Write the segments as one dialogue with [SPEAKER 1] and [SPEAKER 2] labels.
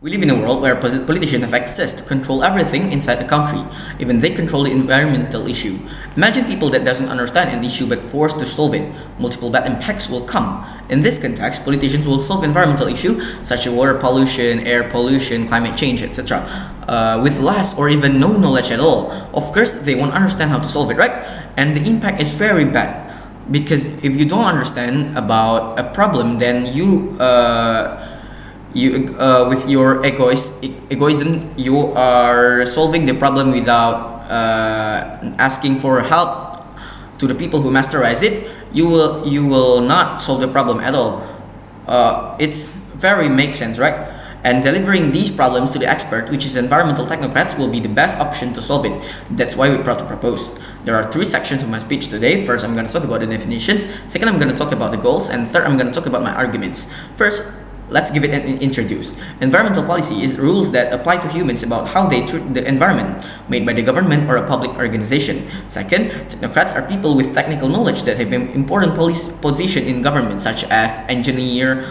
[SPEAKER 1] We live in a world where politicians have access to control everything inside the country. Even they control the environmental issue. Imagine people that doesn't understand an issue but forced to solve it. Multiple bad impacts will come. In this context, politicians will solve environmental issues such as water pollution, air pollution, climate change, etc. With less or even no knowledge at all. Of course, they won't understand how to solve it, right? And the impact is very bad. Because if you don't understand about a problem, then with your egoism, you are solving the problem without asking for help to the people who masterize it. You will not solve the problem at all. It's very makes sense, right? And delivering these problems to the expert, which is environmental technocrats, will be the best option to solve it. That's why we're proud to propose. There are three sections of my speech today. First, I'm going to talk about the definitions. Second, I'm going to talk about the goals. And third, I'm going to talk about my arguments. First, let's give it an introduce. Environmental policy is rules that apply to humans about how they treat the environment, made by the government or a public organization. Second, technocrats are people with technical knowledge that have an important position in government, such as engineer,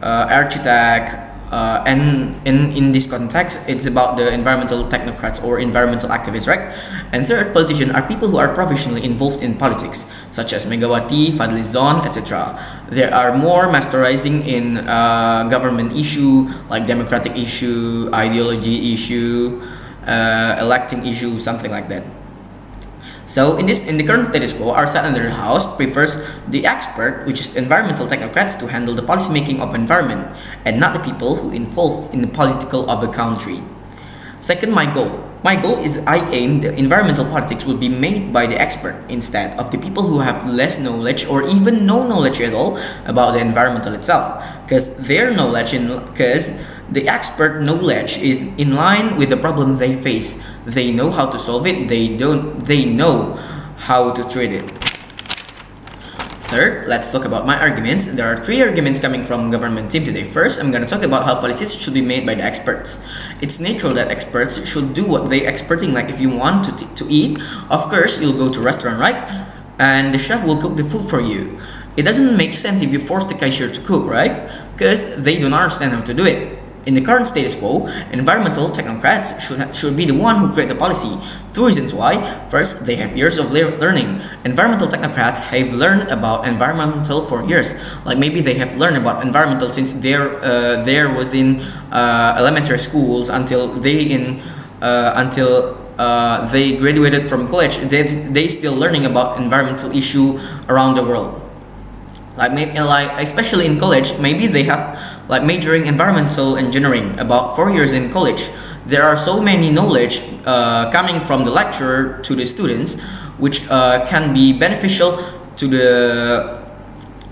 [SPEAKER 1] architect, and in this context, it's about the environmental technocrats or environmental activists, right? And third, politicians are people who are professionally involved in politics, such as Megawati, Fadli Zon, etc. There are more masterizing in government issue, like democratic issue, ideology issue, electing issue, something like that. So in the current status quo, our side under the house prefers the expert, which is environmental technocrats, to handle the policy making of environment and not the people who involved in the political of a country. Second, my goal. My goal is I aim the environmental politics will be made by the expert instead of the people who have less knowledge or even no knowledge at all about the environmental itself, because the expert knowledge is in line with the problem they face. They know how to solve it. They know how to treat it. Third, let's talk about my arguments. There are three arguments coming from government team today. First, I'm going to talk about how policies should be made by the experts. It's natural that experts should do what they experting. Like if you want to eat, of course you'll go to restaurant, right? And the chef will cook the food for you. It doesn't make sense if you force the cashier to cook, right? Because they don't understand how to do it. In the current status quo, environmental technocrats should be the one who create the policy. Two reasons why. First, they have years of learning. Environmental technocrats have learned about environmental for years. Like maybe they have learned about environmental since there was in elementary schools until they graduated from college. They still learning about environmental issue around the world. Especially in college, maybe they have majoring environmental engineering about 4 years in college. There are so many knowledge coming from the lecturer to the students, which can be beneficial to the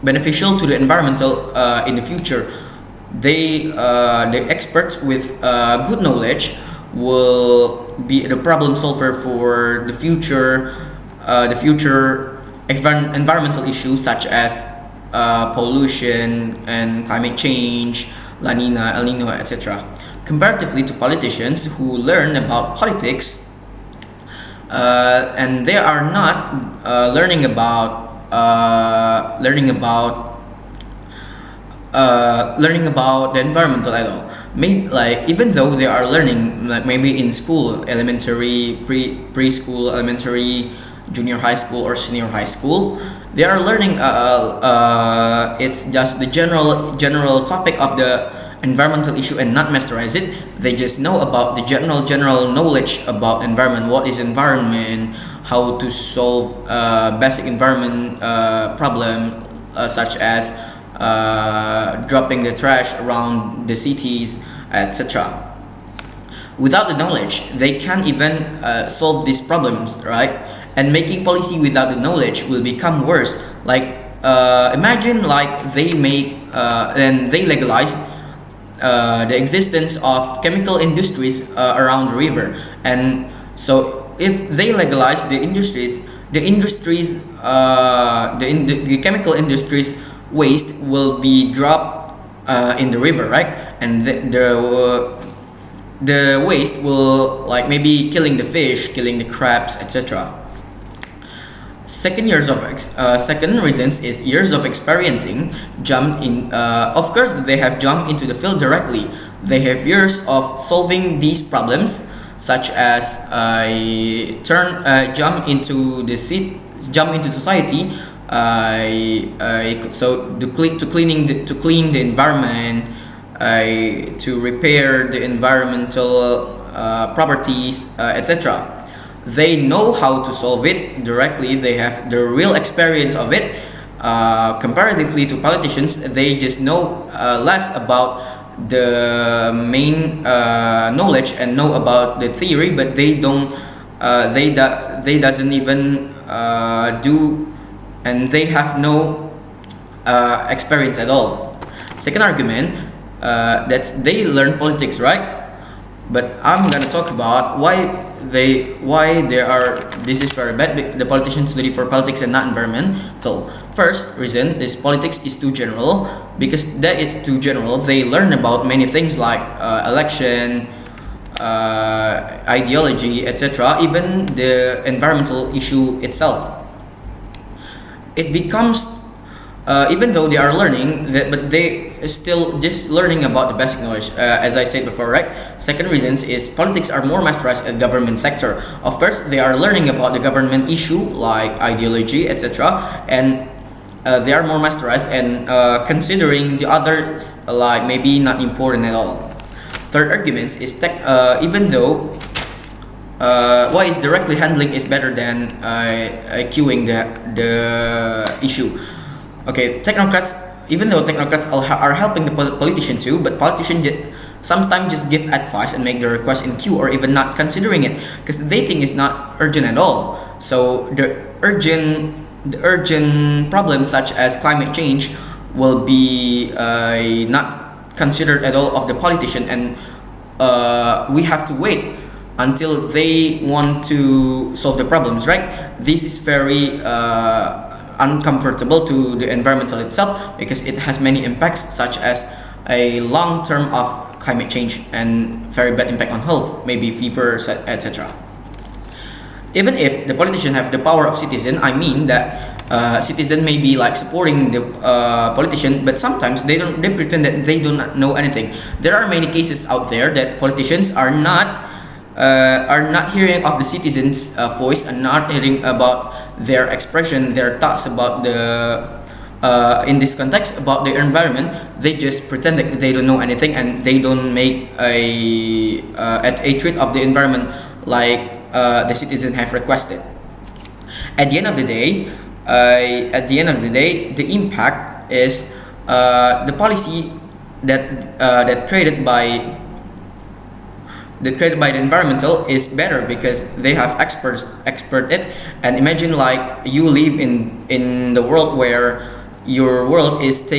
[SPEAKER 1] environmental in the future. The experts with good knowledge will be the problem solver for the future environmental issues such as pollution and climate change, La Nina, El Nino, etc. Comparatively to politicians who learn about politics, and they are not learning about the environmental at all. Maybe even though they are learning maybe in school, elementary, preschool, elementary, junior high school or senior high school, they are learning it's just the general topic of the environmental issue and not masterize it. They just know about the general knowledge about environment, what is environment, how to solve basic environment problem such as dropping the trash around the cities, etc. Without the knowledge, they can't even solve these problems, right? And making policy without the knowledge will become worse. Imagine they legalize the existence of chemical industries around the river, and so if they legalize the chemical industries waste will be dropped in the river, right? And the waste will maybe killing the fish, killing the crabs, etc. Second reasons is years of experiencing jumped in. Of course, they have jumped into the field directly. They have years of solving these problems, such as jump into society. To clean the environment, to repair the environmental properties, etc. They know how to solve it directly. They have the real experience of it. Comparatively to politicians, they just know less about the main knowledge and know about the theory, but they don't. They doesn't even do, and they have no experience at all. Second argument, that they learn politics, right? But I'm gonna talk about why there are this is very bad. The politicians study for politics and not environmental. First reason is politics is too general. Because that is too general, they learn about many things like election, ideology, etc. Even the environmental issue itself. It becomes even though they are learning that, but they still just learning about the basic knowledge, as I said before, right? Second reasons is politics are more masterized at government sector. Of course, they are learning about the government issue like ideology, etc. And they are more masterized and considering the others like maybe not important at all. Third arguments is even though why is directly handling is better than queuing the issue. Okay, technocrats. Even though technocrats are helping the politician too, but politicians sometimes just give advice and make the request in queue or even not considering it because they think it's not urgent at all. So the urgent problems such as climate change will be not considered at all of the politician, and we have to wait until they want to solve the problems, right? This is very uncomfortable to the environmental itself because it has many impacts such as a long term of climate change and very bad impact on health, maybe fever, etc. Even if the politicians have the power of citizen, I mean that citizen may be like supporting the politician, but sometimes they pretend that they do not know anything. There are many cases out there that politicians are not hearing of the citizens' voice and not hearing about their expression, their thoughts about the in this context about the environment. They just pretend that they don't know anything and they don't make a treat of the environment like the citizens have requested. At the end of the day, the impact is the policy that created by the environmental is better because they have expert it. And imagine like you live in the world where your world is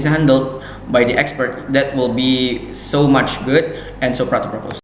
[SPEAKER 1] handled by the expert. That will be so much good and so proud to propose.